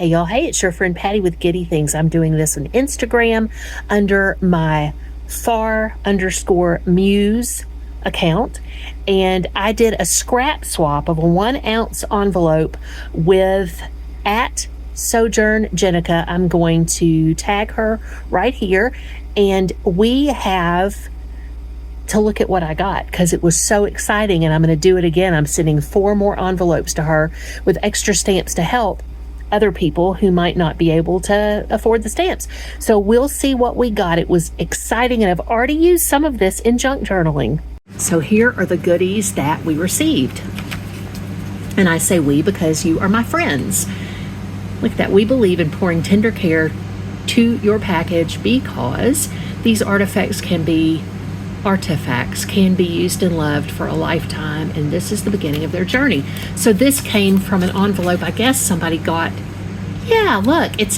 Hey y'all, hey, it's your friend Patty with Giddy Things. I'm doing this on Instagram under my far_muse account. And I did a scrap swap of a 1 ounce envelope with at Sojourn Jenica. I'm going to tag her right here. And we have to look at what I got because it was so exciting, and I'm going to do it again. I'm sending 4 more envelopes to her with extra stamps to help other people who might not be able to afford the stamps. So we'll see what we got. It was exciting, and I've already used some of this in junk journaling. So here are the goodies that we received. And I say we because you are my friends. Look at that. We believe in pouring tender care to your package because these artifacts can be used and loved for a lifetime, and this is the beginning of their journey. So this came from an envelope I guess somebody got. Yeah, look, it's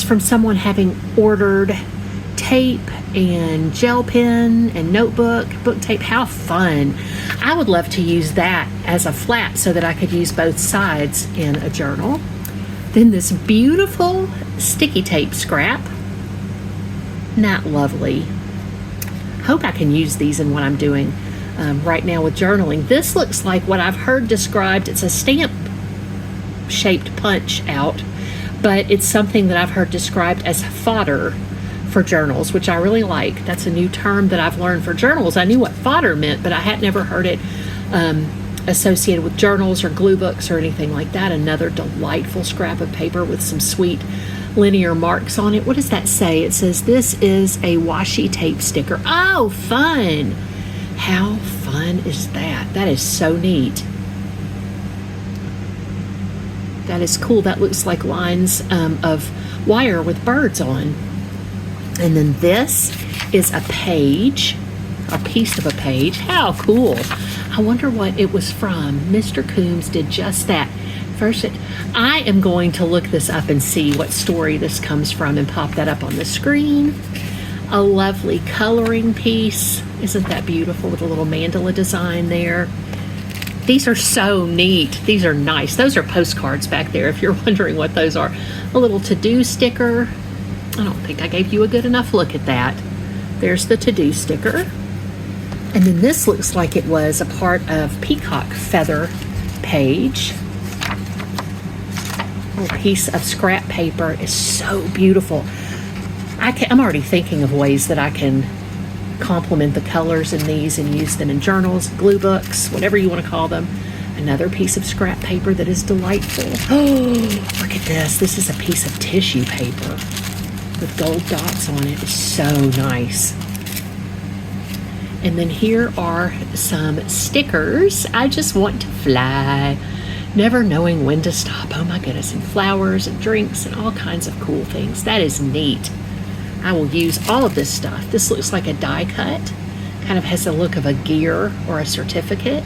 from someone having ordered tape and gel pen and notebook, book tape. How fun. I would love to use that as a flap so that I could use both sides in a journal. Then this beautiful sticky tape scrap. Not lovely. Hope I can use these in what I'm doing right now with journaling. This looks like what I've heard described. It's a stamp-shaped punch out, but it's something that I've heard described as fodder for journals, which I really like. That's a new term that I've learned for journals. I knew what fodder meant, but I had never heard it associated with journals or glue books or anything like that. Another delightful scrap of paper with some sweet linear marks on it. What does that say? It says this is a washi tape sticker. Oh, fun. How fun is that? That is so neat. That is cool. That looks like lines of wire with birds on. And then this is a page, a piece of a page. How cool. I wonder what it was from. Mr. Coombs did just that. First, I am going to look this up and see what story this comes from and pop that up on the screen. A lovely coloring piece. Isn't that beautiful with a little mandala design there? These are so neat. These are nice. Those are postcards back there if you're wondering what those are. A little to-do sticker. I don't think I gave you a good enough look at that. There's the to-do sticker. And then this looks like it was a part of peacock feather page. Little piece of scrap paper is so beautiful. I'm already thinking of ways that I can complement the colors in these and use them in journals, glue books, whatever you want to call them. Another piece of scrap paper that is delightful. Oh, look at this. This is a piece of tissue paper with gold dots on it. It's so nice. And then here are some stickers. I just want to fly. Never knowing when to stop. Oh my goodness. And flowers and drinks and all kinds of cool things. That is neat. I will use all of this stuff. This looks like a die cut. Kind of has the look of a gear or a certificate.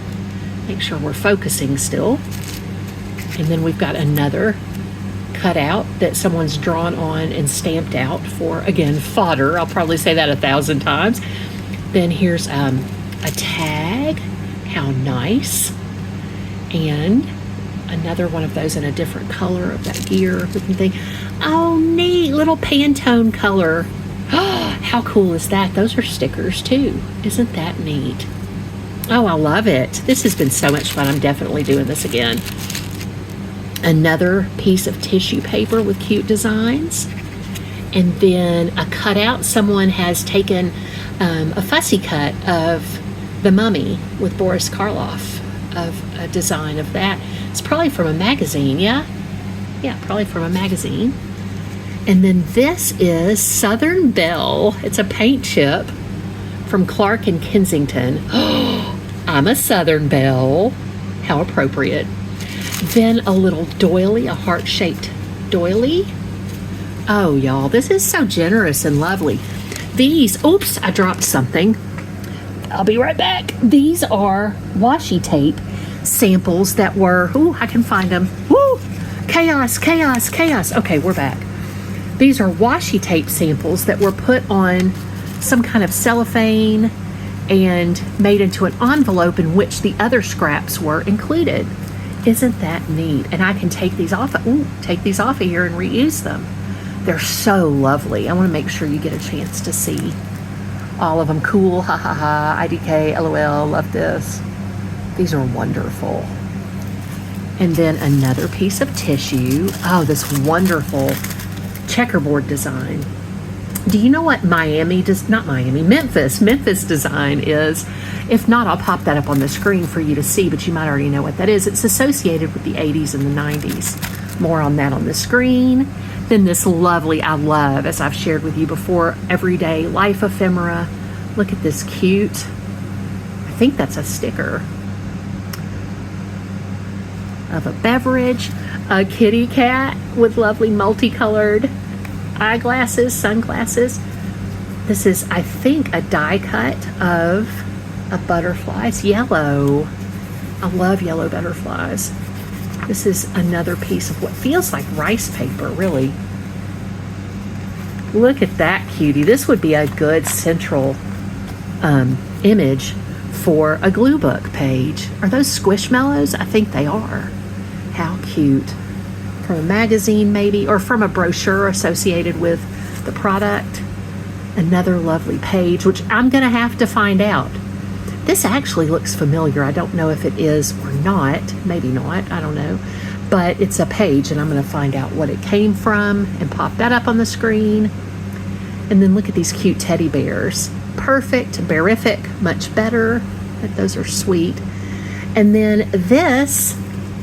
Make sure we're focusing still. And then we've got another cutout that someone's drawn on and stamped out for, again, fodder. I'll probably say that 1,000 times. Then here's a tag. How nice. And another one of those in a different color of that gear looking thing. Oh, neat. Little Pantone color. How cool is that? Those are stickers too. Isn't that neat? Oh, I love it. This has been so much fun. I'm definitely doing this again. Another piece of tissue paper with cute designs. And then a cutout. Someone has taken a fussy cut of The Mummy with Boris Karloff, of a design of that. It's probably from a magazine, yeah? Yeah, probably from a magazine. And then this is Southern Belle. It's a paint chip from Clark and Kensington. Oh, I'm a Southern Belle. How appropriate. Then a little doily, a heart-shaped doily. Oh, y'all, this is so generous and lovely. These, oops, I dropped something. I'll be right back. These are washi tape samples that were, ooh, I can find them. Woo! Chaos, chaos, chaos. Okay, we're back. These are washi tape samples that were put on some kind of cellophane and made into an envelope in which the other scraps were included. Isn't that neat? And I can take these off of here and reuse them. They're so lovely. I want to make sure you get a chance to see all of them. Cool, ha ha ha, IDK, LOL, love this. These are wonderful. And then another piece of tissue. Oh, this wonderful checkerboard design. Do you know what Memphis design is? If not, I'll pop that up on the screen for you to see, but you might already know what that is. It's associated with the 80s and the 90s. More on that on the screen. Then this lovely, I love, as I've shared with you before, everyday life ephemera. Look at this cute, I think that's a sticker of a beverage, a kitty cat with lovely multicolored eyeglasses, sunglasses. This is, I think, a die cut of a butterfly. It's yellow. I love yellow butterflies. This is another piece of what feels like rice paper, really. Look at that cutie. This would be a good central image for a glue book page. Are those Squishmallows? I think they are. How cute. From a magazine maybe, or from a brochure associated with the product. Another lovely page, which I'm gonna have to find out. This actually looks familiar. I don't know if it is or not. Maybe not, I don't know. But it's a page and I'm gonna find out what it came from and pop that up on the screen. And then look at these cute teddy bears. Perfect, bearific, much better. Those are sweet. And then this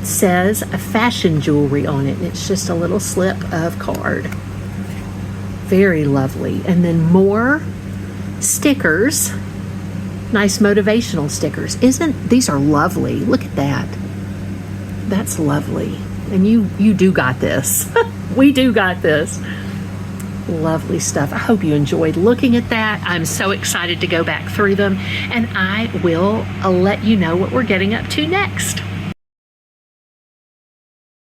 says a fashion jewelry on it. And it's just a little slip of card. Very lovely. And then more stickers. Nice motivational stickers. These are lovely. Look at that. That's lovely. And you do got this. We do got this. Lovely stuff. I hope you enjoyed looking at that. I'm so excited to go back through them, and I will let you know what we're getting up to next.